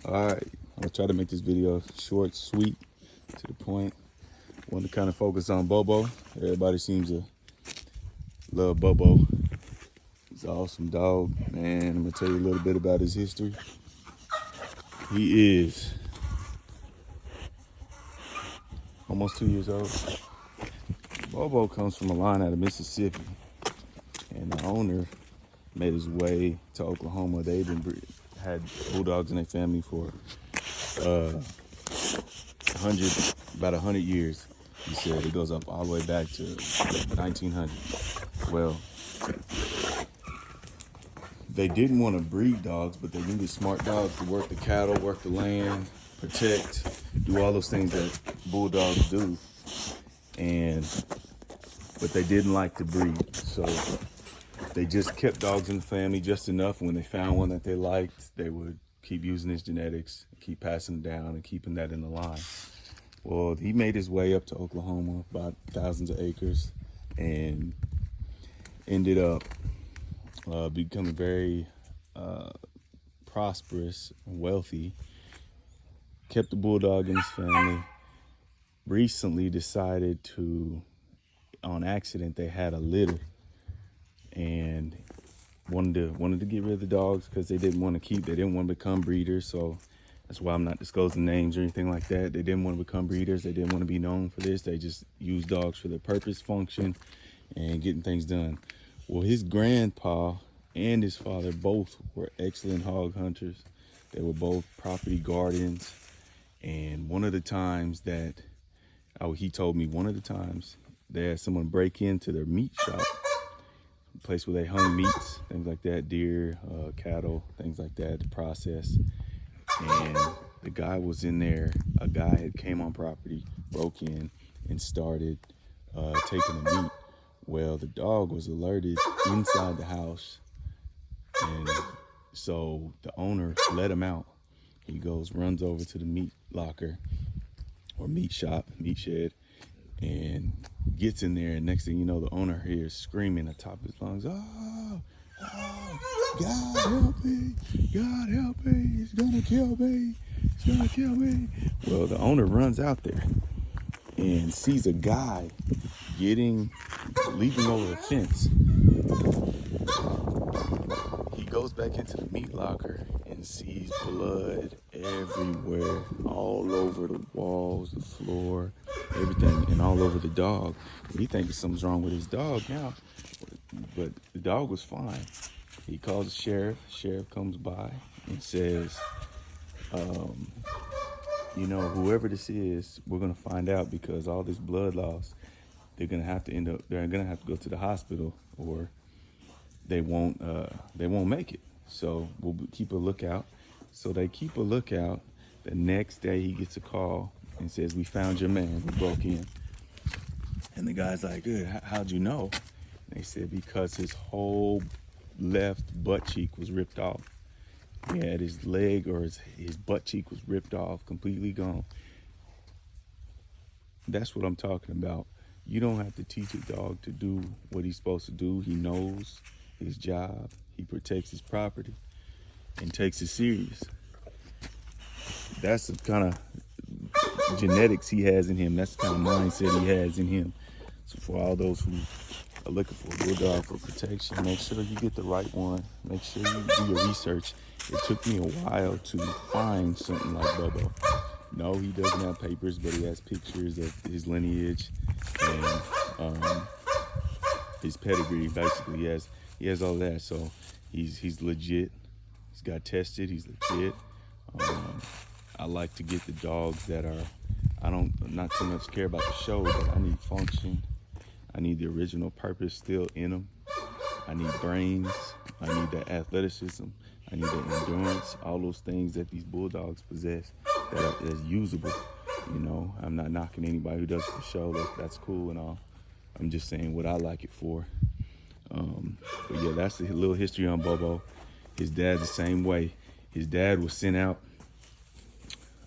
All right, I'll try to make this video short, sweet, to the point. Want to kind of focus on BoBo. Everybody seems to love BoBo. He's an awesome dog, man. I'm gonna tell you a little bit about his history. He is almost 2 years old. BoBo comes from a line out of Mississippi, and the owner made his way to Oklahoma. They've had Bulldogs in their family for about 100 years. He said it goes up all the way back to 1900. Well, they didn't want to breed dogs, but they needed smart dogs to work the cattle, work the land, protect, do all those things that Bulldogs do. But they didn't like to breed, so they just kept dogs in the family just enough. When they found one that they liked, they would keep using his genetics, keep passing it down and keeping that in the line. Well, he made his way up to Oklahoma, about thousands of acres, and ended up becoming very prosperous and wealthy. Kept the Bulldog in his family. Recently decided to, on accident, they had a litter and wanted to get rid of the dogs because they didn't want to become breeders. So that's why I'm not disclosing names or anything like that. They didn't want to become breeders. They didn't want to be known for this. They just use dogs for their purpose, function, and getting things done. Well, his grandpa and his father both were excellent hog hunters. They were both property guardians. And one of the times he told me they had someone break into their meat shop, a place where they hung meats, things like that, deer, cattle, things like that, to process. And the guy was in there. A guy had came on property, broke in, and started taking the meat. Well, the dog was alerted inside the house, and so the owner let him out. He runs over to the meat locker or meat shop, meat shed, and gets in there. And next thing you know, the owner hears screaming at the top of his lungs, "Oh, God help me, God help me, he's gonna kill me, he's gonna kill me." Well, the owner runs out there and sees a guy leaping over a fence. He goes back into the meat locker and sees blood everywhere, all over the walls, the floor, everything, and all over the dog. He thinks something's wrong with his dog now, but the dog was fine. He calls the sheriff. Sheriff comes by and says, whoever this is, we're gonna find out, because all this blood loss, they're gonna have to go to the hospital, or they won't make it. So we'll keep a lookout. So they keep a lookout. The next day he gets a call and says, "We found your man who broke in." And the guy's like, "Good, how'd you know?" And they said, "Because his whole left butt cheek was ripped off. He had his leg, or his butt cheek was ripped off, completely gone." That's what I'm talking about. You don't have to teach a dog to do what he's supposed to do. He knows his job. He protects his property and takes it serious. That's the kind of genetics he has in him. That's the kind of mindset he has in him. So for all those who are looking for a Bulldog for protection, make sure you get the right one. Make sure you do your research. It took me a while to find something like BoBo. No, he doesn't have papers, but he has pictures of his lineage and his pedigree. Basically, he has all that. So he's legit. He's got tested. He's legit. I like to get the dogs that are, not too much care about the show, but I need function. I need the original purpose still in them. I need brains. I need that athleticism. I need the endurance. All those things that these Bulldogs possess that's usable. I'm not knocking anybody who does it for show. That's cool and all. I'm just saying what I like it for. But yeah, that's a little history on BoBo. His dad's the same way. His dad was sent out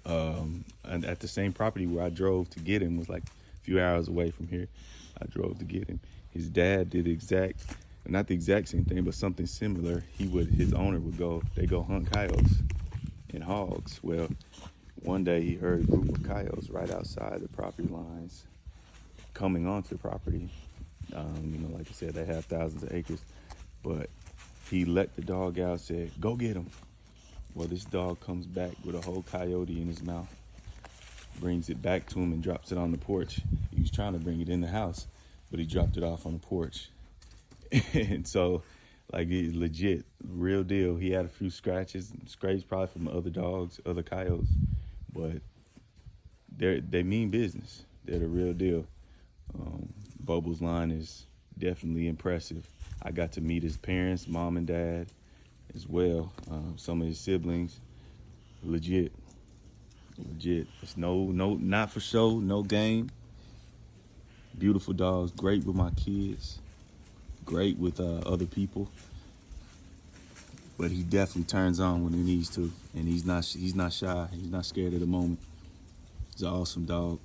and at the same property where I drove to get him. Was like a few hours away from here. I drove to get him. His dad did not the exact same thing, but something similar. His owner would go hunt coyotes. and hogs. Well, one day he heard a group of coyotes right outside the property lines coming onto the property. Like I said, they have thousands of acres, but he let the dog out, said, "Go get him." Well, this dog comes back with a whole coyote in his mouth, brings it back to him and drops it on the porch. He was trying to bring it in the house, but he dropped it off on the porch. And so, like, it's legit, real deal. He had a few scrapes probably from other dogs, other coyotes, but they mean business. They're the real deal. BoBo's line is definitely impressive. I got to meet his parents, mom and dad, as well. Some of his siblings, legit. It's not for show, no game. Beautiful dogs, great with my kids, great with other people. But he definitely turns on when he needs to, and he's not shy. He's not scared at the moment. He's an awesome dog.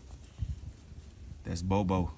That's BoBo.